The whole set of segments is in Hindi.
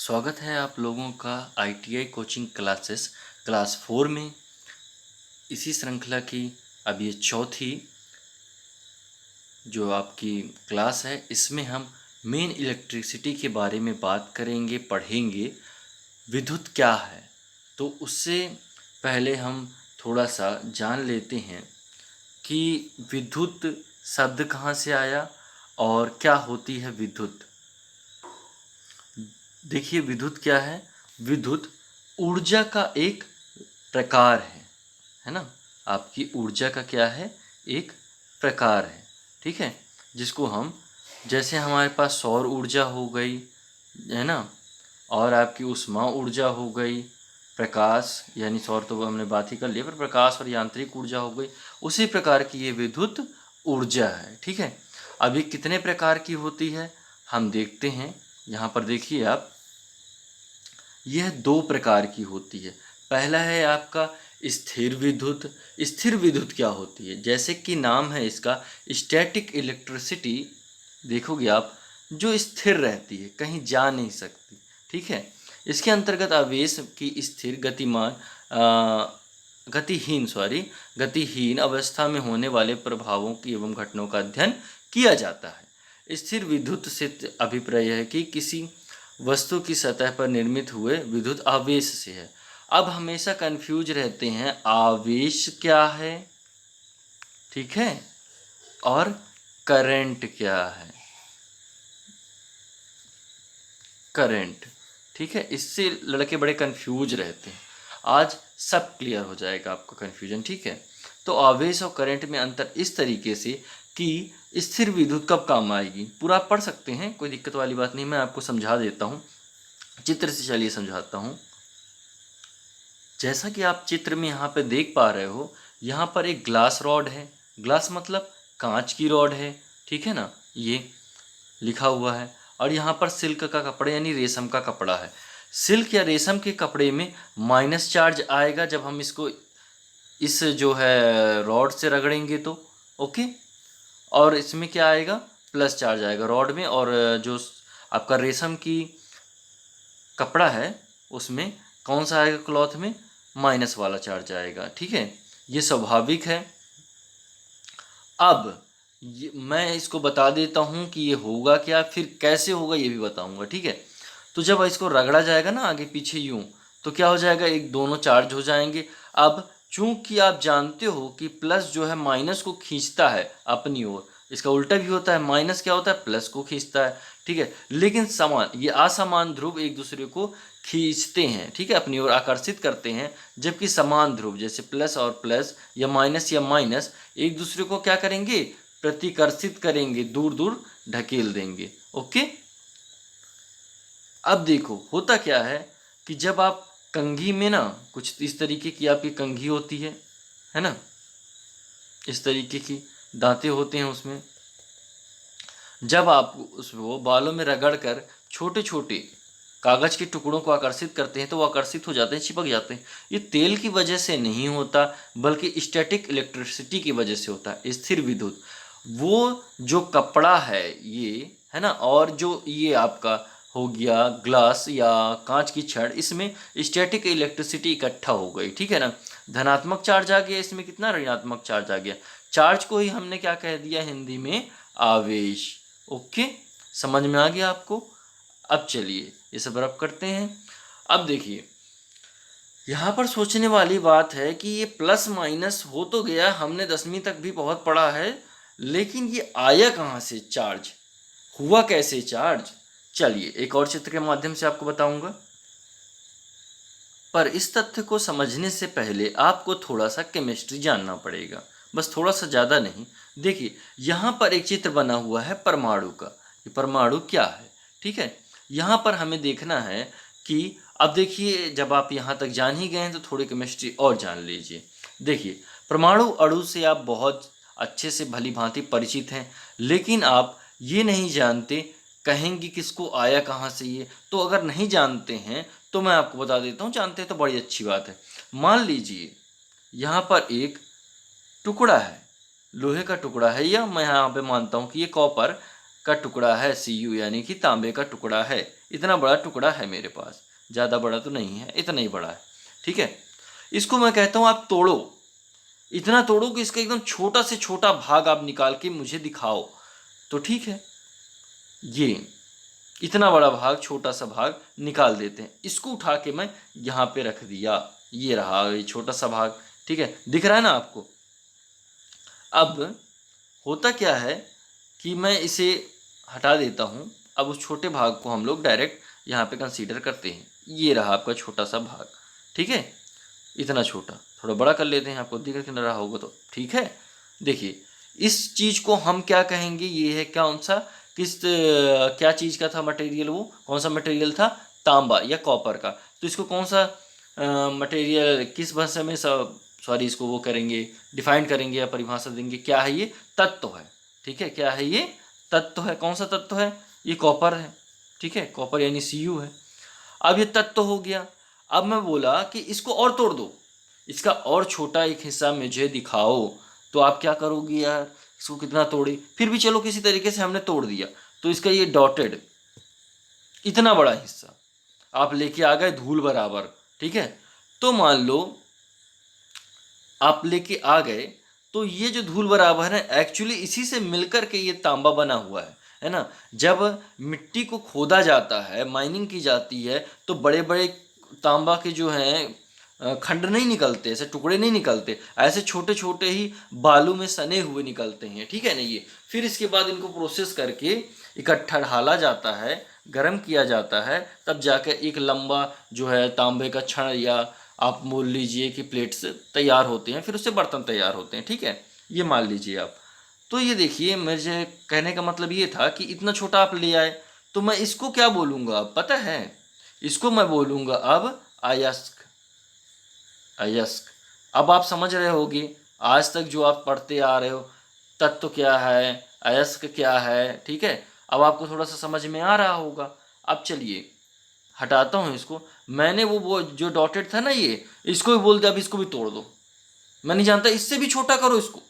स्वागत है आप लोगों का ITI कोचिंग क्लासेस क्लास 4 में। इसी श्रृंखला की अब ये चौथी जो आपकी क्लास है, इसमें हम मेन इलेक्ट्रिसिटी के बारे में बात करेंगे, पढ़ेंगे विद्युत क्या है। तो उससे पहले हम थोड़ा सा जान लेते हैं कि विद्युत शब्द कहाँ से आया और क्या होती है विद्युत। देखिए विद्युत क्या है। विद्युत ऊर्जा का एक प्रकार है ना। आपकी ऊर्जा का क्या है, एक प्रकार है, ठीक है। जिसको हम, जैसे हमारे पास सौर ऊर्जा हो गई है ना, और आपकी ऊष्मा ऊर्जा हो गई, प्रकाश यानी सौर तो हमने बात ही कर लिया, पर प्रकाश और यांत्रिक ऊर्जा हो गई, उसी प्रकार की ये विद्युत ऊर्जा है, ठीक है। अब ये कितने प्रकार की होती है हम देखते हैं। यहाँ पर देखिए आप, यह दो प्रकार की होती है। पहला है आपका स्थिर विद्युत। स्थिर विद्युत क्या होती है, जैसे कि नाम है इसका स्टैटिक इलेक्ट्रिसिटी, देखोगे आप, जो स्थिर रहती है, कहीं जा नहीं सकती, ठीक है। इसके अंतर्गत आवेश की स्थिर गतिहीन अवस्था में होने वाले प्रभावों की एवं घटनाओं का अध्ययन किया जाता है। स्थिर विद्युत से अभिप्राय है कि किसी वस्तु की सतह पर निर्मित हुए विद्युत आवेश से है। अब हमेशा कंफ्यूज रहते हैं, आवेश क्या है, ठीक है, और करंट क्या है। करंट, ठीक है, इससे लड़के बड़े कंफ्यूज रहते हैं। आज सब क्लियर हो जाएगा आपका कंफ्यूजन, ठीक है। तो आवेश और करंट में अंतर इस तरीके से कि स्थिर विद्युत कब काम आएगी, पूरा आप पढ़ सकते हैं, कोई दिक्कत वाली बात नहीं। मैं आपको समझा देता हूँ चित्र से, चलिए समझाता हूँ। जैसा कि आप चित्र में यहाँ पे देख पा रहे हो, यहाँ पर एक ग्लास रॉड है। ग्लास मतलब कांच की रॉड है, ठीक है ना, ये लिखा हुआ है। और यहाँ पर सिल्क का कपड़ा यानी रेशम का कपड़ा है। सिल्क या रेशम के कपड़े में माइनस चार्ज आएगा जब हम इसको इस जो है रॉड से रगड़ेंगे तो, ओके। और इसमें क्या आएगा, प्लस चार्ज आएगा रॉड में। और जो आपका रेशम की कपड़ा है उसमें कौन सा आएगा, क्लॉथ में माइनस वाला चार्ज आएगा, ठीक है। ये स्वाभाविक है। अब मैं इसको बता देता हूँ कि ये होगा क्या, फिर कैसे होगा ये भी बताऊँगा, ठीक है। तो जब इसको रगड़ा जाएगा ना आगे पीछे यूँ, तो क्या हो जाएगा, एक दोनों चार्ज हो जाएंगे। अब चूंकि आप जानते हो कि प्लस जो है माइनस को खींचता है अपनी ओर, इसका उल्टा भी होता है, माइनस क्या होता है, प्लस को खींचता है, ठीक है। लेकिन समान, ये असमान ध्रुव एक दूसरे को खींचते हैं, ठीक है, अपनी ओर आकर्षित करते हैं। जबकि समान ध्रुव जैसे प्लस और प्लस या माइनस एक दूसरे को क्या करेंगे, प्रतिकर्षित करेंगे, दूर दूर ढकेल देंगे, ओके। अब देखो होता क्या है कि जब आप कंघी में ना, कुछ इस तरीके की आपकी कंघी होती है ना, इस तरीके की दांतें होते हैं उसमें। जब आप उसको बालों में रगड़ कर छोटे छोटे कागज के टुकड़ों को आकर्षित करते हैं तो वो आकर्षित हो जाते हैं, चिपक जाते हैं। ये तेल की वजह से नहीं होता, बल्कि स्टैटिक इलेक्ट्रिसिटी की वजह से होता है, स्थिर विद्युत। वो जो कपड़ा है ये, है ना, और जो ये आपका हो गया ग्लास या कांच की छड़, इसमें स्टैटिक इलेक्ट्रिसिटी इकट्ठा हो गई, ठीक है ना। धनात्मक चार्ज आ गया, इसमें कितना ऋणात्मक चार्ज आ गया। चार्ज को ही हमने क्या कह दिया हिंदी में, आवेश, ओके। समझ में आ गया आपको। अब चलिए ये सब रब करते हैं। अब देखिए यहाँ पर सोचने वाली बात है कि ये प्लस माइनस हो तो गया, हमने 10वीं तक भी बहुत पढ़ा है, लेकिन ये आया कहाँ से, चार्ज हुआ कैसे चार्ज। चलिए एक और चित्र के माध्यम से आपको बताऊंगा। पर इस तथ्य को समझने से पहले आपको थोड़ा सा केमिस्ट्री जानना पड़ेगा, बस थोड़ा सा, ज़्यादा नहीं। देखिए यहाँ पर एक चित्र बना हुआ है परमाणु का। ये परमाणु क्या है, ठीक है। यहाँ पर हमें देखना है कि, अब देखिए जब आप यहाँ तक जान ही गए हैं तो थोड़ी केमिस्ट्री और जान लीजिए। देखिए परमाणु अणु से आप बहुत अच्छे से भली भांति परिचित हैं, लेकिन आप ये नहीं जानते, कहेंगे किसको आया कहाँ से ये। तो अगर नहीं जानते हैं तो मैं आपको बता देता हूँ, जानते हैं तो बड़ी अच्छी बात है। मान लीजिए यहाँ पर एक टुकड़ा है, लोहे का टुकड़ा है, या मैं यहाँ पे मानता हूँ कि ये कॉपर का टुकड़ा है Cu, यानी कि तांबे का टुकड़ा है। इतना बड़ा टुकड़ा है मेरे पास, ज़्यादा बड़ा तो नहीं है, इतना ही बड़ा है। ठीक है, इसको मैं कहता हूँ आप तोड़ो, इतना तोड़ो कि इसका एकदम छोटा से छोटा भाग आप निकाल के मुझे दिखाओ। तो ठीक है, ये इतना बड़ा भाग, छोटा सा भाग निकाल देते हैं। इसको उठा के मैं यहाँ पे रख दिया, ये रहा ये छोटा सा भाग। ठीक है, दिख रहा है ना आपको। अब होता क्या है कि मैं इसे हटा देता हूँ। अब उस छोटे भाग को हम लोग डायरेक्ट यहाँ पे कंसीडर करते हैं। ये रहा आपका छोटा सा भाग। ठीक है, इतना छोटा, थोड़ा बड़ा कर लेते हैं, आपको दिख रहा होगा तो। ठीक है, देखिए इस चीज़ को हम क्या कहेंगे, ये है कौन सा, क्या चीज़ का था मटेरियल, वो कौन सा मटेरियल था, तांबा या कॉपर का। तो इसको कौन सा मटेरियल, किस भाषा में सॉरी इसको वो करेंगे, डिफाइन करेंगे या परिभाषा देंगे, क्या है ये, तत्व है। ठीक है, क्या है ये, तत्व है। कौन सा तत्व है, ये कॉपर है। ठीक है, कॉपर यानी Cu है। अब ये तत्व हो गया। अब मैं बोला कि इसको और तोड़ दो, इसका और छोटा एक हिस्सा मुझे दिखाओ। तो आप क्या करोगे यार, इसको कितना तोड़े, फिर भी चलो किसी तरीके से हमने तोड़ दिया। तो इसका ये डॉटेड इतना बड़ा हिस्सा आप लेके आ गए धूल बराबर। ठीक है, तो मान लो आप लेके आ गए, तो ये जो धूल बराबर है एक्चुअली इसी से मिलकर के ये तांबा बना हुआ है ना। जब मिट्टी को खोदा जाता है, माइनिंग की जाती है, तो बड़े बड़े तांबा के जो हैं खंड नहीं निकलते, ऐसे टुकड़े नहीं निकलते, ऐसे छोटे छोटे ही बालू में सने हुए निकलते हैं। ठीक है ना, ये फिर इसके बाद इनको प्रोसेस करके इकट्ठा ढाला जाता है, गर्म किया जाता है, तब जाकर एक लंबा जो है तांबे का छड़ या आप मोल लीजिए कि प्लेट्स तैयार होते हैं, फिर उससे बर्तन तैयार होते हैं। ठीक है, ये मान लीजिए आप। तो ये देखिए, मुझे कहने का मतलब ये था कि इतना छोटा आप ले आए, तो मैं इसको क्या बोलूँगा अब पता है, इसको मैं बोलूँगा अब अयस्क। अयस्क, अब आप समझ रहे होगे, आज तक जो आप पढ़ते आ रहे हो, तत्व क्या है, अयस्क क्या है। ठीक है, अब आपको थोड़ा सा समझ में आ रहा होगा। अब चलिए हटाता हूँ इसको। मैंने वो जो डॉटेड था ना, ये इसको भी बोल दिया, अब इसको भी तोड़ दो। मैं नहीं जानता, इससे भी छोटा करो इसको।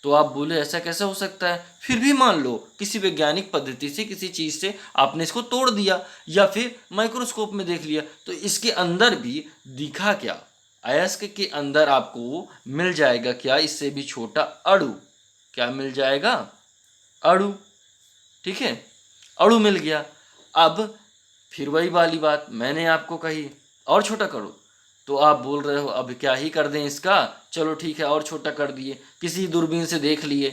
तो आप बोले ऐसा कैसे हो सकता है, फिर भी मान लो किसी वैज्ञानिक पद्धति से, किसी चीज़ से आपने इसको तोड़ दिया या फिर माइक्रोस्कोप में देख लिया, तो इसके अंदर भी दिखा क्या, अयस्क के अंदर आपको मिल जाएगा क्या, इससे भी छोटा अणु। क्या मिल जाएगा, अणु। ठीक है, अणु मिल गया। अब फिर वही वाली बात मैंने आपको कही, और छोटा करो। तो आप बोल रहे हो अब क्या ही कर दें इसका, चलो ठीक है और छोटा कर दिए, किसी दूरबीन से देख लिए,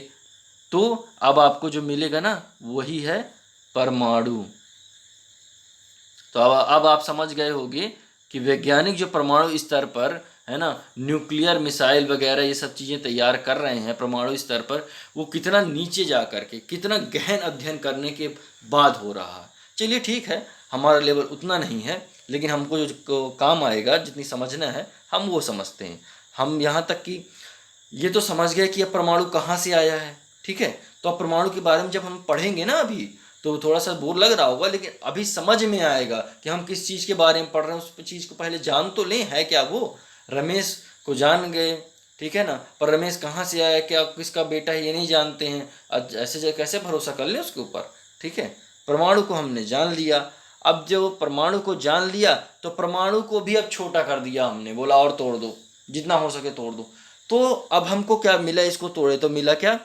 तो अब आपको जो मिलेगा ना वही है परमाणु। तो अब आप समझ गए होंगे कि वैज्ञानिक जो परमाणु स्तर पर है ना, न्यूक्लियर मिसाइल वगैरह ये सब चीज़ें तैयार कर रहे हैं परमाणु स्तर पर, वो कितना नीचे जा कर के, कितना गहन अध्ययन करने के बाद हो रहा है। चलिए ठीक है, हमारा लेवल उतना नहीं है, लेकिन हमको जो काम आएगा, जितनी समझना है हम वो समझते हैं। हम यहाँ तक कि ये तो समझ गए कि अब परमाणु कहाँ से आया है। ठीक है, तो अब परमाणु के बारे में जब हम पढ़ेंगे ना अभी, तो थोड़ा सा बोर लग रहा होगा, लेकिन अभी समझ में आएगा कि हम किस चीज़ के बारे में पढ़ रहे हैं। उस चीज़ को पहले जान तो लें, है क्या वो। रमेश को जान गए, ठीक है ना, पर रमेश कहाँ से आया, क्या किसका बेटा है, ये नहीं जानते हैं। ऐसे कैसे भरोसा कर लें उसके ऊपर। ठीक है, परमाणु को हमने जान लिया। अब जो परमाणु को जान लिया, तो परमाणु को भी अब छोटा कर दिया हमने, बोला और तोड़ दो, जितना हो सके तोड़ दो। तो अब हमको क्या मिला, इसको तोड़े तो मिला क्या,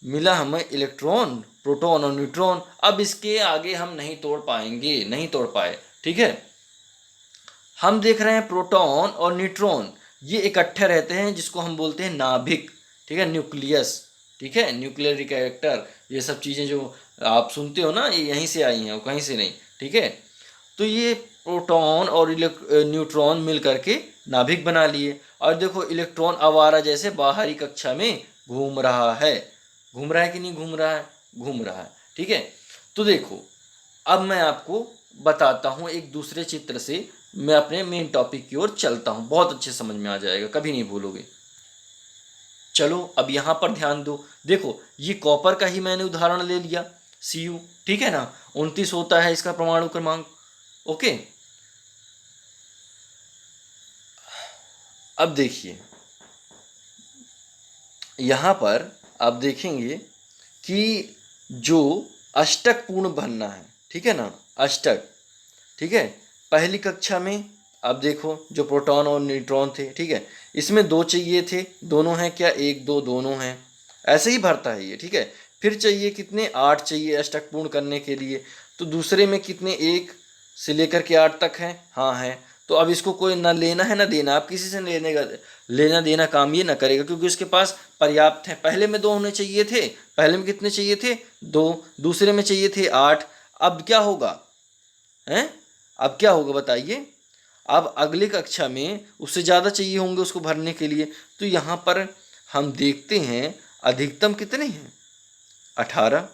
मिला हमें इलेक्ट्रॉन, प्रोटॉन और न्यूट्रॉन। अब इसके आगे हम नहीं तोड़ पाएंगे, नहीं तोड़ पाए। ठीक है, हम देख रहे हैं प्रोटॉन और न्यूट्रॉन ये इकट्ठे रहते हैं, जिसको हम बोलते हैं नाभिक। ठीक है, न्यूक्लियस। ठीक है, न्यूक्लियर रिएक्टर, ये सब चीज़ें जो आप सुनते हो ना, ये यहीं से आई हैं, कहीं से नहीं। ठीक है, तो ये प्रोटॉन और न्यूट्रॉन मिल करके नाभिक बना लिए। और देखो इलेक्ट्रॉन आवारा जैसे बाहरी कक्षा में घूम रहा है। घूम रहा है कि नहीं घूम रहा है, घूम रहा है। ठीक है, तो देखो अब मैं आपको बताता हूँ एक दूसरे चित्र से, मैं अपने मेन टॉपिक की ओर चलता हूँ, बहुत अच्छे समझ में आ जाएगा, कभी नहीं भूलोगे। चलो अब यहाँ पर ध्यान दो, देखो ये कॉपर का ही मैंने उदाहरण ले लिया, Cu। ठीक है ना, 29 होता है इसका परमाणु क्रमांक। ओके, अब देखिए यहाँ पर आप देखेंगे कि जो अष्टक पूर्ण बनना है, ठीक है ना, अष्टक, ठीक है। पहली कक्षा में अब देखो जो प्रोटॉन और न्यूट्रॉन थे, ठीक है, इसमें 2 चाहिए थे, दोनों हैं क्या, 1 2 दोनों हैं, ऐसे ही भरता है ये, ठीक है। फिर चाहिए कितने, 8 चाहिए अष्टक पूर्ण करने के लिए। तो दूसरे में कितने, 1 से लेकर के 8 तक हैं, हाँ है। तो अब इसको कोई ना लेना है ना देना, आप किसी से लेना देना काम ये ना करेगा, क्योंकि उसके पास पर्याप्त है। पहले में 2 होने चाहिए थे, पहले में कितने चाहिए थे, 2, दूसरे में चाहिए थे 8। अब क्या होगा, हैं, अब क्या होगा बताइए। अब अगली कक्षा में उससे ज़्यादा चाहिए होंगे उसको भरने के लिए। तो यहाँ पर हम देखते हैं अधिकतम कितने हैं, 18,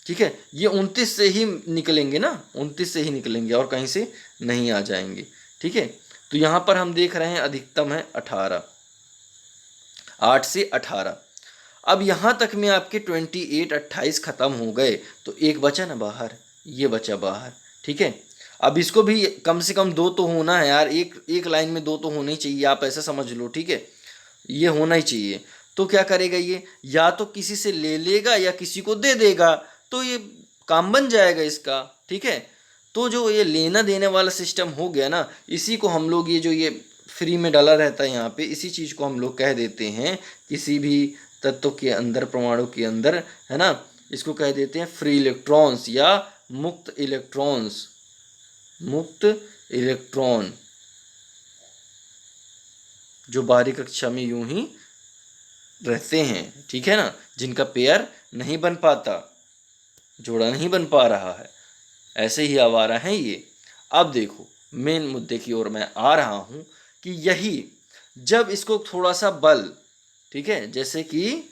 ठीक है। ये 29 से ही निकलेंगे ना, 29 से ही निकलेंगे और कहीं से नहीं आ जाएंगे, ठीक है। तो यहाँ पर हम देख रहे हैं अधिकतम है 18, 8 से 18। अब यहाँ तक में आपके 28 28 खत्म हो गए, तो एक बचा ना बाहर, ये बचा बाहर, ठीक है। अब इसको भी कम से कम 2 तो होना है यार, एक लाइन में 2 तो होने ही चाहिए, आप ऐसा समझ लो, ठीक है, ये होना ही चाहिए। तो क्या करेगा ये, या तो किसी से ले लेगा या किसी को दे देगा, तो ये काम बन जाएगा इसका, ठीक है। तो जो ये लेना देने वाला सिस्टम हो गया ना, इसी को हम लोग, ये जो ये फ्री में डाला रहता है यहाँ पे, इसी चीज़ को हम लोग कह देते हैं किसी भी तत्व के अंदर, परमाणु के अंदर, है ना, इसको कह देते हैं फ्री इलेक्ट्रॉन्स या मुक्त इलेक्ट्रॉन्स, मुक्त इलेक्ट्रॉन, जो बाहरी कक्षा में यूं ही रहते हैं, ठीक है ना, जिनका पेयर नहीं बन पाता, जोड़ा नहीं बन पा रहा है, ऐसे ही आवारा हैं ये। अब देखो मेन मुद्दे की ओर मैं आ रहा हूं कि यही जब इसको थोड़ा सा बल, ठीक है, जैसे कि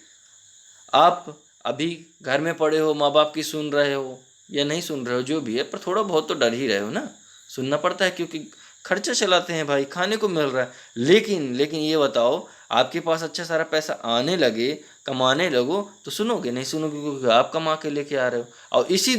आप अभी घर में पड़े हो, माँ बाप की सुन रहे हो या नहीं सुन रहे हो, जो भी है, पर थोड़ा बहुत तो डर ही रहे हो ना, सुनना पड़ता है, क्योंकि खर्चा चलाते हैं भाई, खाने को मिल रहा है। लेकिन ये बताओ, आपके पास अच्छा सारा पैसा आने लगे, कमाने लगो, तो सुनोगे नहीं, सुनोगे, क्योंकि आप कमा के लेके आ रहे हो। और इसी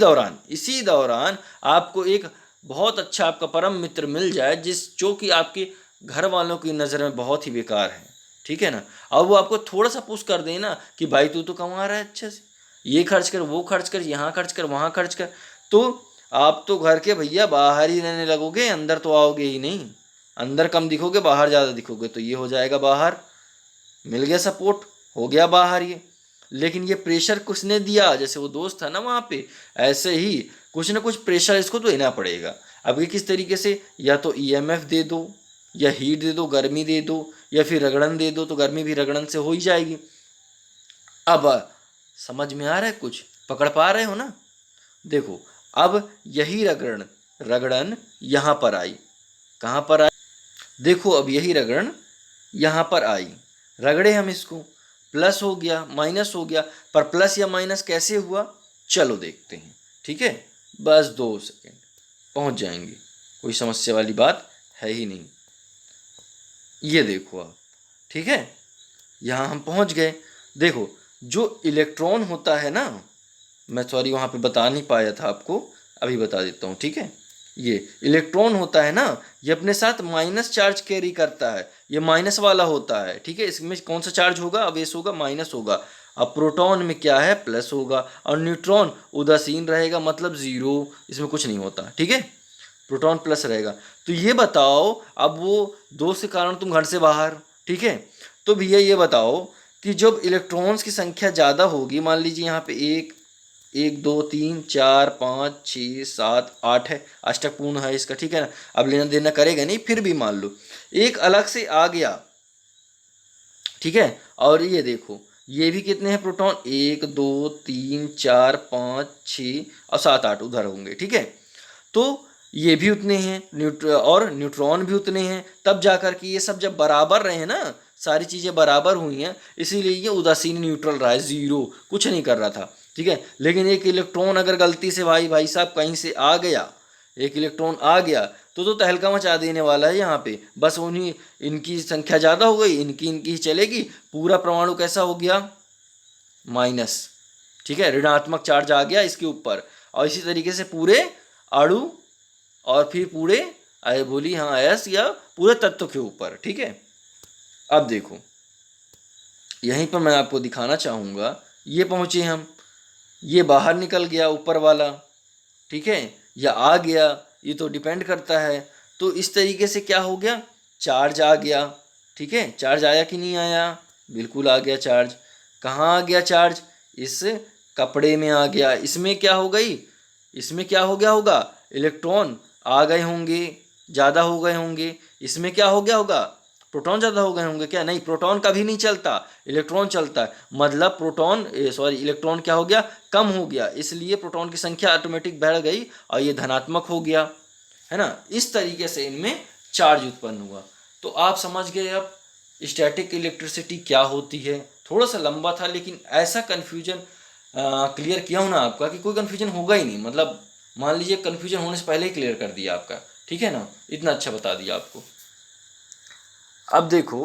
दौरान आपको एक बहुत अच्छा आपका परम मित्र मिल जाए, जो कि आपके घर वालों की नज़र में बहुत ही बेकार है, ठीक है ना। अब वो आपको थोड़ा सा पुश कर देना कि भाई तू तो कमा रहा है अच्छे से, ये खर्च कर, वो खर्च कर, यहाँ खर्च कर, वहाँ खर्च कर, तो आप तो घर के भैया बाहर ही रहने लगोगे, अंदर तो आओगे ही नहीं। अंदर कम दिखोगे, बाहर ज़्यादा दिखोगे, तो ये हो जाएगा बाहर, मिल गया सपोर्ट, हो गया बाहर ये। लेकिन ये प्रेशर किसने दिया, जैसे वो दोस्त था ना वहाँ पे, ऐसे ही कुछ ना कुछ प्रेशर इसको तो देना पड़ेगा। अब ये किस तरीके से, या तो ईएमएफ दे दो, या हीट दे दो, गर्मी दे दो, या फिर रगड़न दे दो, तो गर्मी भी रगड़न से हो ही जाएगी। अब समझ में आ रहा है, कुछ पकड़ पा रहे हो ना। देखो अब यही रगड़न रगड़न यहाँ पर आई, कहाँ पर आई, देखो अब यही रगड़न यहाँ पर आई, रगड़े हम इसको, प्लस हो गया, माइनस हो गया, पर प्लस या माइनस कैसे हुआ, चलो देखते हैं, ठीक है। बस 2 सेकेंड, पहुँच जाएंगे, कोई समस्या वाली बात है ही नहीं। ये देखो आप, ठीक है, यहाँ हम पहुँच गए। देखो जो इलेक्ट्रॉन होता है ना, मैं सॉरी वहाँ पे बता नहीं पाया था आपको, अभी बता देता हूँ, ठीक है। ये इलेक्ट्रॉन होता है ना, ये अपने साथ माइनस चार्ज कैरी करता है, ये माइनस वाला होता है, ठीक है। इसमें कौन सा चार्ज होगा, अवेश होगा, माइनस होगा। अब प्रोटॉन में क्या है, प्लस होगा, और न्यूट्रॉन उदासीन रहेगा, मतलब ज़ीरो, इसमें कुछ नहीं होता, ठीक है। प्रोटॉन प्लस रहेगा। तो ये बताओ, अब वो दोस्त के कारण तुम घर से बाहर, ठीक है, तो भैया ये बताओ कि जब इलेक्ट्रॉन्स की संख्या ज़्यादा होगी, मान लीजिए यहाँ पे 1 2 3 4 5 6 7 8 है, अष्टक पूर्ण है इसका, ठीक है ना। अब लेना देना करेगा नहीं, फिर भी मान लो एक अलग से आ गया, ठीक है। और ये देखो ये भी कितने हैं प्रोटॉन, 1 2 3 4 5 6 और 7 8 उधर होंगे, ठीक है। तो ये भी उतने हैं, और न्यूट्रॉन भी उतने हैं, तब जाकर के ये सब जब बराबर रहे ना, सारी चीज़ें बराबर हुई हैं, इसीलिए ये उदासीन न्यूट्रल रहा है, ज़ीरो, कुछ नहीं कर रहा था, ठीक है। लेकिन एक इलेक्ट्रॉन अगर गलती से भाई साहब कहीं से आ गया, एक इलेक्ट्रॉन आ गया, तो तहलका मचा देने वाला है यहाँ पे। बस उन्हीं, इनकी संख्या ज़्यादा हो गई, इनकी ही चलेगी, पूरा परमाणु कैसा हो गया, माइनस, ठीक है, ऋणात्मक चार्ज आ गया इसके ऊपर। और इसी तरीके से पूरे अणु, और फिर पूरे बोली हाँ एस, या पूरे तत्व के ऊपर, ठीक है। अब देखो यहीं पर मैं आपको दिखाना चाहूँगा, ये पहुँचे हम, ये बाहर निकल गया ऊपर वाला, ठीक है, या आ गया, ये तो डिपेंड करता है। तो इस तरीके से क्या हो गया, चार्ज आ गया, ठीक है। चार्ज आया कि नहीं आया, बिल्कुल आ गया चार्ज। कहाँ आ गया चार्ज, इस कपड़े में आ गया। इसमें क्या हो गई, इसमें क्या हो गया होगा, इलेक्ट्रॉन आ गए होंगे, ज़्यादा हो गए होंगे। इसमें क्या हो गया होगा, प्रोटॉन ज़्यादा हो गए होंगे क्या, नहीं, प्रोटॉन कभी नहीं चलता, इलेक्ट्रॉन चलता है। मतलब प्रोटॉन सॉरी इलेक्ट्रॉन क्या हो गया, कम हो गया, इसलिए प्रोटॉन की संख्या ऑटोमेटिक बढ़ गई और ये धनात्मक हो गया, है ना। इस तरीके से इनमें चार्ज उत्पन्न हुआ। तो आप समझ गए अब स्टैटिक इलेक्ट्रिसिटी क्या होती है। थोड़ा सा लंबा था, लेकिन ऐसा कन्फ्यूजन क्लियर किया हूँ ना आपका कि कोई कन्फ्यूजन होगा ही नहीं। मतलब मान लीजिए कन्फ्यूजन होने से पहले ही क्लियर कर दिया आपका, ठीक है ना, इतना अच्छा बता दिया आपको। अब देखो,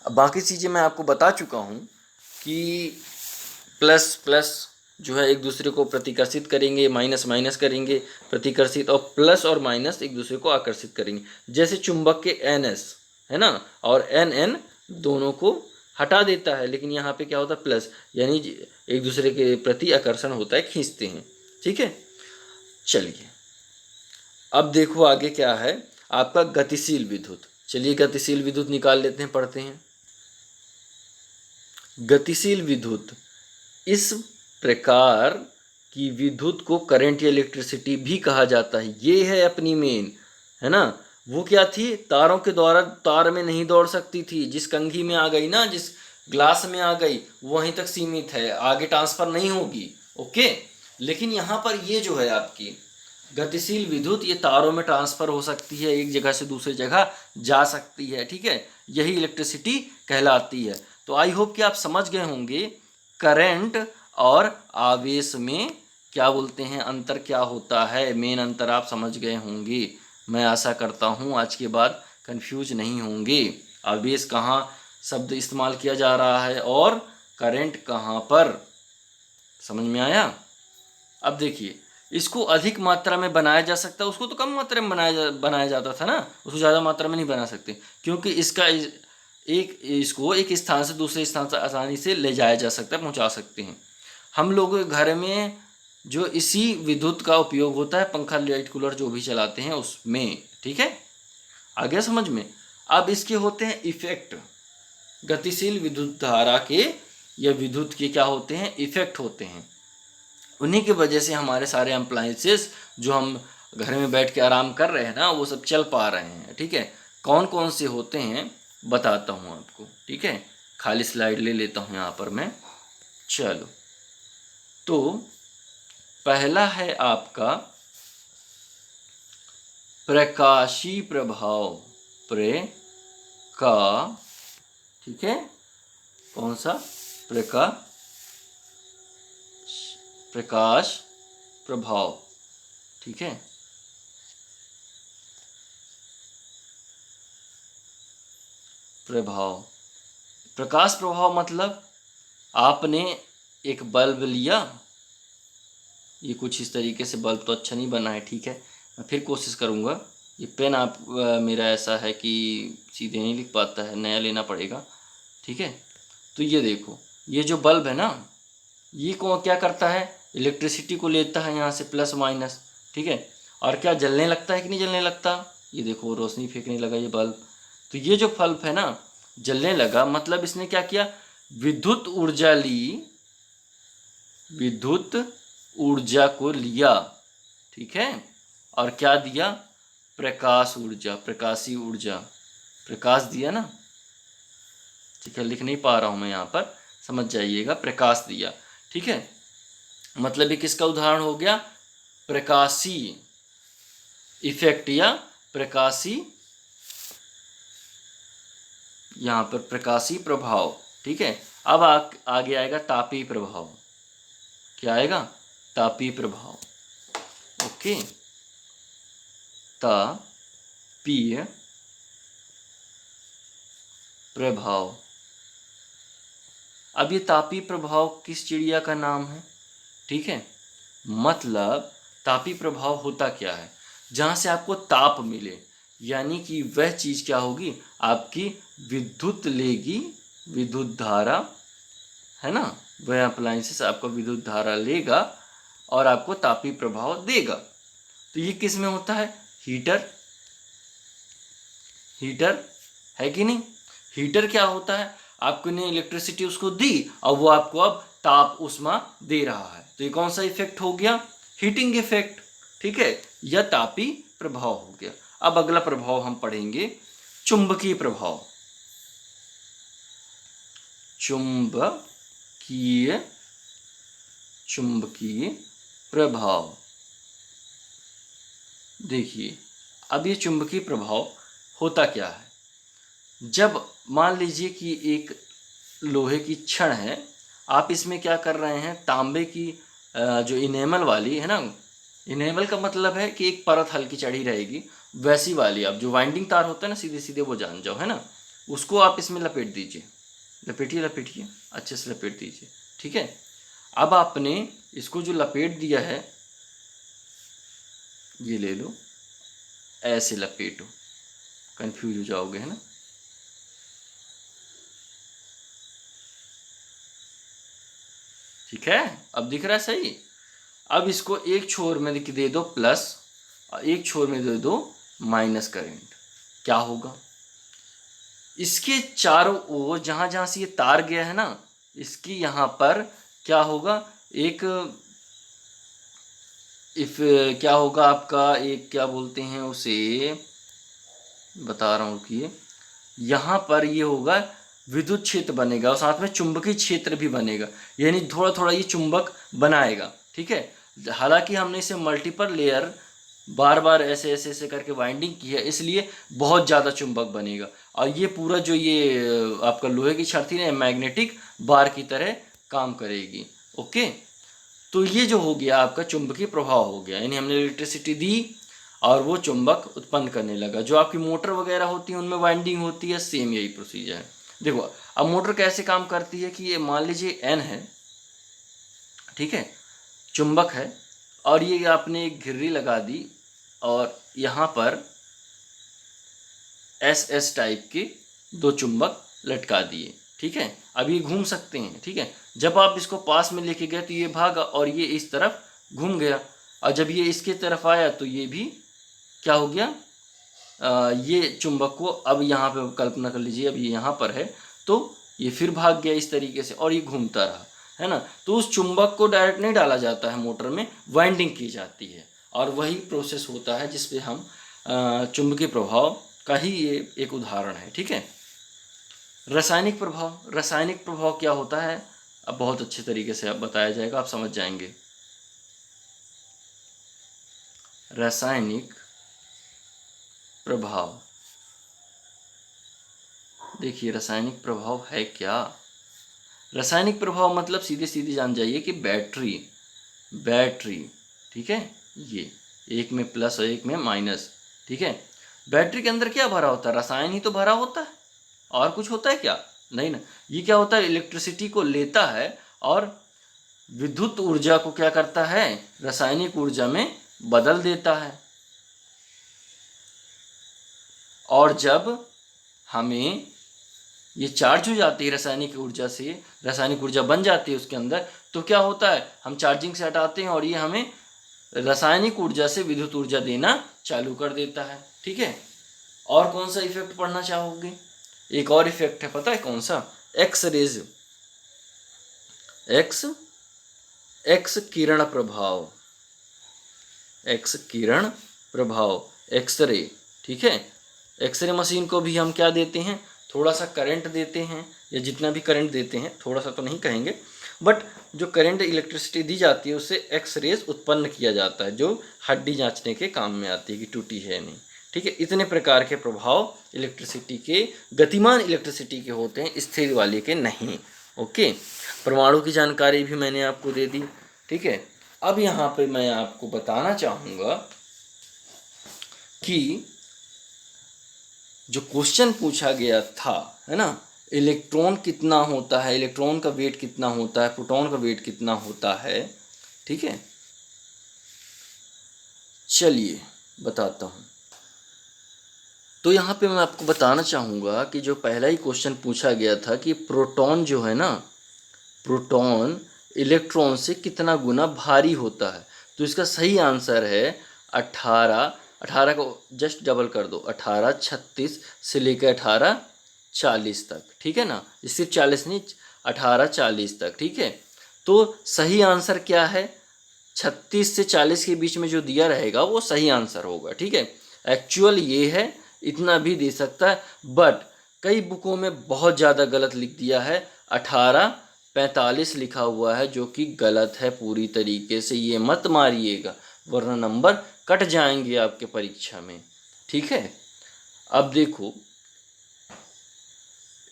अब बाकी चीज़ें मैं आपको बता चुका हूँ कि प्लस प्लस जो है एक दूसरे को प्रतिकर्षित करेंगे, माइनस माइनस करेंगे प्रतिकर्षित, और प्लस और माइनस एक दूसरे को आकर्षित करेंगे। जैसे चुंबक के एन एस है ना, और एन एन दोनों को हटा देता है, लेकिन यहाँ पे क्या होता है, प्लस, यानी एक दूसरे के प्रति आकर्षण होता है, खींचते हैं, ठीक है। चलिए अब देखो आगे क्या है आपका गतिशील विद्युत। चलिए गतिशील विद्युत निकाल लेते हैं, पढ़ते हैं। गतिशील विद्युत इस प्रकार की विद्युत को करंट या इलेक्ट्रिसिटी भी कहा जाता है। ये है अपनी मेन, है ना। वो क्या थी, तारों के द्वारा तार में नहीं दौड़ सकती थी, जिस कंघी में आ गई ना, जिस ग्लास में आ गई वहीं तक सीमित है, आगे ट्रांसफर नहीं होगी, ओके। लेकिन यहाँ पर ये जो है आपकी गतिशील विद्युत, ये तारों में ट्रांसफर हो सकती है, एक जगह से दूसरी जगह जा सकती है, ठीक है। यही इलेक्ट्रिसिटी कहलाती है। तो आई होप कि आप समझ गए होंगे करंट और आवेश में क्या बोलते हैं, अंतर क्या होता है। मेन अंतर आप समझ गए होंगे, मैं आशा करता हूँ आज के बाद कंफ्यूज नहीं होंगे। आवेश कहाँ शब्द इस्तेमाल किया जा रहा है और करंट कहाँ पर, समझ में आया। अब देखिए, इसको अधिक मात्रा में बनाया जा सकता है, उसको तो कम मात्रा में बनाया जाता था ना, उसको ज़्यादा मात्रा में नहीं बना सकते, क्योंकि इसको एक स्थान से दूसरे स्थान से आसानी से ले जाया जा सकता है, पहुंचा सकते हैं। हम लोग घर में जो इसी विद्युत का उपयोग होता है, पंखा लाइट कूलर जो भी चलाते हैं उसमें, ठीक है, आ गया समझ में। अब इसके होते हैं इफेक्ट, गतिशील विद्युत धारा के या विद्युत के क्या होते हैं, इफेक्ट होते हैं। उन्हीं की वजह से हमारे सारे अप्लायंसेस जो हम घर में बैठ के आराम कर रहे हैं ना, वो सब चल पा रहे हैं, ठीक है। कौन कौन से होते हैं बताता हूँ आपको, ठीक है। खाली स्लाइड ले लेता हूँ यहाँ पर मैं। चलो, तो पहला है आपका प्रकाशी प्रभाव, ठीक है, कौन सा, प्रकाश प्रभाव, ठीक है। प्रकाश प्रभाव मतलब आपने एक बल्ब लिया, ये कुछ इस तरीके से, बल्ब तो अच्छा नहीं बना है, ठीक है, मैं फिर कोशिश करूँगा। ये पेन मेरा ऐसा है कि सीधे नहीं लिख पाता है, नया लेना पड़ेगा, ठीक है। तो ये देखो, ये जो बल्ब है ना, ये क्या करता है, इलेक्ट्रिसिटी को लेता है यहाँ से प्लस माइनस, ठीक है, और क्या जलने लगता है कि नहीं जलने लगता, ये देखो रोशनी फेंकने लगा ये बल्ब। तो ये जो बल्ब है ना, जलने लगा, मतलब इसने क्या किया, विद्युत ऊर्जा ली, विद्युत ऊर्जा को लिया, ठीक है, और क्या दिया, प्रकाश ऊर्जा, प्रकाशी ऊर्जा, प्रकाश दिया ना, ठीक है, लिख नहीं पा रहा हूँ मैं यहाँ पर, समझ जाइएगा, प्रकाश दिया, ठीक है। मतलब ये किसका उदाहरण हो गया, प्रकाशी इफेक्ट या प्रकाशी, यहाँ पर प्रकाशी प्रभाव, ठीक है। अब आगे आएगा तापीय प्रभाव, क्या आएगा, तापीय प्रभाव, ओके, तापीय प्रभाव। अब ये तापीय प्रभाव किस चिड़िया का नाम है, ठीक है। मतलब तापीय प्रभाव होता क्या है, जहाँ से आपको ताप मिले, यानी कि वह चीज़ क्या होगी, आपकी विद्युत लेगी, विद्युत धारा, है ना, वह अप्लायंसेस आपका विद्युत धारा लेगा और आपको तापीय प्रभाव देगा। तो ये किस में होता है? हीटर है कि नहीं? हीटर क्या होता है? आपको ने इलेक्ट्रिसिटी उसको दी और वो आपको अब ताप उष्मा दे रहा है, तो ये कौन सा इफेक्ट हो गया? हीटिंग इफेक्ट, ठीक है, या तापीय प्रभाव हो गया। अब अगला प्रभाव हम पढ़ेंगे चुंबकीय प्रभाव। चुंबकीय प्रभाव। देखिए, अब ये चुंबकीय प्रभाव होता क्या है? जब मान लीजिए कि एक लोहे की छड़ है, आप इसमें क्या कर रहे हैं, तांबे की जो इनेमल वाली है ना, इनेमल का मतलब है कि एक परत हल्की चढ़ी रहेगी, वैसी वाली, आप जो वाइंडिंग तार होता है ना सीधे सीधे, वो जान जाओ, है ना, उसको आप इसमें लपेट दीजिए, लपेटिए अच्छे से लपेट दीजिए, ठीक है। अब आपने इसको जो लपेट दिया है, ये ले लो, ऐसे लपेटो, कंफ्यूज हो जाओगे, है ना। ठीक है, अब दिख रहा है सही। अब इसको एक छोर में दे दो प्लस और एक छोर में दे दो माइनस करंट। क्या होगा? इसके चारों ओर जहां जहां से ये तार गया है ना, इसकी यहाँ पर क्या होगा, एक क्या होगा आपका, एक क्या बोलते हैं उसे, बता रहा हूँ कि यहाँ पर ये होगा विद्युत क्षेत्र बनेगा और साथ में चुंबकीय क्षेत्र भी बनेगा, यानी थोड़ा थोड़ा ये चुंबक बनाएगा, ठीक है। हालांकि हमने इसे मल्टीपल लेयर बार बार ऐसे ऐसे ऐसे करके वाइंडिंग की है, इसलिए बहुत ज़्यादा चुंबक बनेगा और ये पूरा जो ये आपका लोहे की छड़ थी ना, मैग्नेटिक बार की तरह काम करेगी। ओके, तो ये जो हो गया आपका चुंबकीय प्रभाव हो गया, यानी हमने इलेक्ट्रिसिटी दी और वो चुंबक उत्पन्न करने लगा। जो आपकी मोटर वगैरह होती है उनमें वाइंडिंग होती है, सेम यही प्रोसीजर है। देखो अब मोटर कैसे काम करती है कि ये मान लीजिए एन है, ठीक है, चुंबक है, और ये आपने एक घिर्री लगा दी और यहाँ पर एस टाइप के दो चुंबक लटका दिए, ठीक है। अब ये घूम सकते हैं, ठीक है। जब आप इसको पास में लेके गए तो ये भागा और ये इस तरफ घूम गया, और जब ये इसके तरफ आया तो ये भी क्या हो गया, ये चुंबक को, अब यहाँ पे कल्पना कर लीजिए, अब ये यहाँ पर है तो ये फिर भाग गया इस तरीके से और ये घूमता रहा, है ना। तो उस चुंबक को डायरेक्ट नहीं डाला जाता है मोटर में, वाइंडिंग की जाती है और वही प्रोसेस होता है जिसपे हम चुंबकीय प्रभाव का ही ये एक उदाहरण है, ठीक है। रासायनिक प्रभाव क्या होता है, अब बहुत अच्छे तरीके से अब बताया जाएगा, आप समझ जाएंगे। रासायनिक प्रभाव, देखिए रासायनिक प्रभाव है क्या। रासायनिक प्रभाव मतलब सीधे सीधे जान जाइए कि बैटरी, ठीक है, ये एक में प्लस और एक में माइनस, ठीक है। बैटरी के अंदर क्या भरा होता है? रसायन ही तो भरा होता है, और कुछ होता है क्या? नहीं ना। ये क्या होता है, इलेक्ट्रिसिटी को लेता है और विद्युत ऊर्जा को क्या करता है, रासायनिक ऊर्जा में बदल देता है। और जब हमें ये चार्ज हो जाती है रासायनिक ऊर्जा से, रासायनिक ऊर्जा बन जाती है उसके अंदर, तो क्या होता है, हम चार्जिंग से हटाते हैं और ये हमें रासायनिक ऊर्जा से विद्युत ऊर्जा देना चालू कर देता है, ठीक है। और कौन सा इफेक्ट पढ़ना चाहोगे? एक और इफेक्ट है, पता है कौन सा? एक्स रेज, एक्स किरण प्रभाव, एक्सरे, ठीक है। एक्सरे मशीन को भी हम क्या देते हैं, थोड़ा सा करंट देते हैं, या जितना भी करंट देते हैं, थोड़ा सा तो नहीं कहेंगे, बट जो करंट इलेक्ट्रिसिटी दी जाती है उससे एक्स रेज उत्पन्न किया जाता है, जो हड्डी जांचने के काम में आती है कि टूटी है नहीं, ठीक है। इतने प्रकार के प्रभाव इलेक्ट्रिसिटी के, गतिमान इलेक्ट्रिसिटी के होते हैं, स्थिर वाले के नहीं। ओके, परमाणु की जानकारी भी मैंने आपको दे दी, ठीक है। अब यहाँ पे मैं आपको बताना चाहूँगा कि जो क्वेश्चन पूछा गया था, है ना, इलेक्ट्रॉन कितना होता है, इलेक्ट्रॉन का वेट कितना होता है, प्रोटॉन का वेट कितना होता है, ठीक है। चलिए बताता हूँ। तो यहाँ पे मैं आपको बताना चाहूँगा कि जो पहला ही क्वेश्चन पूछा गया था कि प्रोटॉन जो है ना, प्रोटॉन इलेक्ट्रॉन से कितना गुना भारी होता है। तो इसका सही आंसर है 18। 18 को जस्ट डबल कर दो, 1836 से लेकर 1840 तक, ठीक है ना। सिर्फ 40 नहीं, 1840 तक, ठीक है। तो सही आंसर क्या है, 36 से 40 के बीच में जो दिया रहेगा वो सही आंसर होगा, ठीक है। एक्चुअल ये है, इतना भी दे सकता है, बट कई बुकों में बहुत ज़्यादा गलत लिख दिया है, 1845 लिखा हुआ है, जो कि गलत है पूरी तरीके से। ये मत मारिएगा वरना नंबर कट जाएंगे आपके परीक्षा में, ठीक है। अब देखो,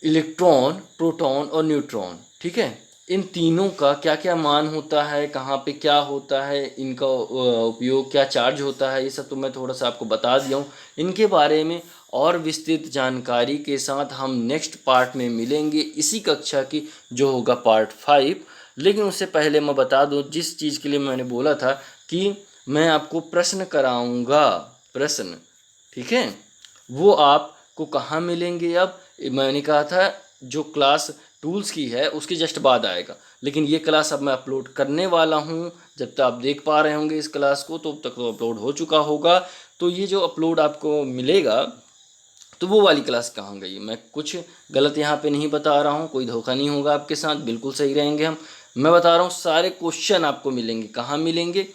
इलेक्ट्रॉन, प्रोटॉन और न्यूट्रॉन, ठीक है, इन तीनों का क्या क्या मान होता है, कहाँ पे क्या होता है, इनका उपयोग क्या चार्ज होता है, ये सब तो मैं थोड़ा सा आपको बता दिया हूँ। इनके बारे में और विस्तृत जानकारी के साथ हम नेक्स्ट पार्ट में मिलेंगे, इसी कक्षा की, जो होगा पार्ट 5। लेकिन उससे पहले मैं बता दूँ, जिस चीज़ के लिए मैंने बोला था कि मैं आपको प्रश्न कराऊँगा, प्रश्न, ठीक है, वो आपको कहाँ मिलेंगे। अब मैंने कहा था जो क्लास टूल्स की है उसके जस्ट बाद आएगा, लेकिन ये क्लास अब मैं अपलोड करने वाला हूँ। जब तक आप देख पा रहे होंगे इस क्लास को, तो अब तक तो अपलोड हो चुका होगा। तो ये जो अपलोड आपको मिलेगा, तो वो वाली क्लास कहाँ गई। मैं कुछ गलत यहाँ पे नहीं बता रहा हूँ, कोई धोखा नहीं होगा आपके साथ, बिल्कुल सही रहेंगे हम। मैं बता रहा हूँ सारे क्वेश्चन आपको मिलेंगे, कहाँ मिलेंगे,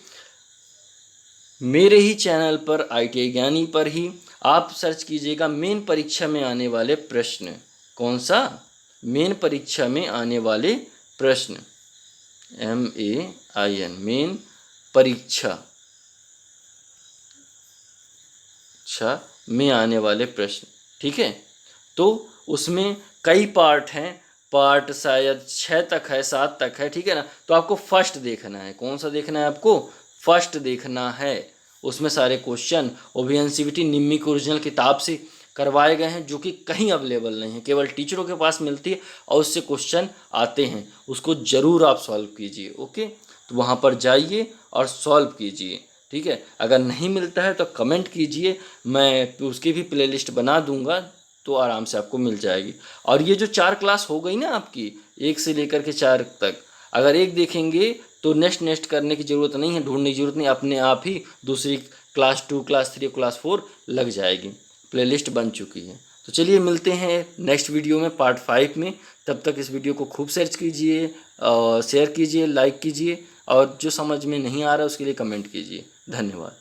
मेरे ही चैनल पर, ITI ज्ञानी पर ही। आप सर्च कीजिएगा मेन परीक्षा में आने वाले प्रश्न। कौन सा, मेन परीक्षा में आने वाले प्रश्न, MAIN, मेन परीक्षा में आने वाले प्रश्न, ठीक है। तो उसमें कई पार्ट हैं, पार्ट शायद 6 तक है, 7 तक है, ठीक है ना। तो आपको फर्स्ट देखना है, कौन सा देखना है आपको, फर्स्ट देखना है। उसमें सारे क्वेश्चन, वो भी NCVT निम्मी की ओरिजिनल किताब से करवाए गए हैं, जो कि कहीं अवेलेबल नहीं है, केवल टीचरों के पास मिलती है और उससे क्वेश्चन आते हैं। उसको ज़रूर आप सॉल्व कीजिए, ओके। तो वहाँ पर जाइए और सॉल्व कीजिए, ठीक है। अगर नहीं मिलता है तो कमेंट कीजिए, मैं उसकी भी प्लेलिस्ट बना दूंगा, तो आराम से आपको मिल जाएगी। और ये जो 4 क्लास हो गई ना आपकी, 1 से लेकर के 4 तक, अगर एक देखेंगे तो नेक्स्ट करने की ज़रूरत नहीं है, ढूंढने की ज़रूरत नहीं, अपने आप ही दूसरी क्लास 2, क्लास 3, क्लास 4 लग जाएगी, प्लेलिस्ट बन चुकी है। तो चलिए मिलते हैं नेक्स्ट वीडियो में, पार्ट 5 में। तब तक इस वीडियो को खूब सर्च कीजिए, शेयर कीजिए, लाइक कीजिए, और जो समझ में नहीं आ रहा उसके लिए कमेंट कीजिए। धन्यवाद।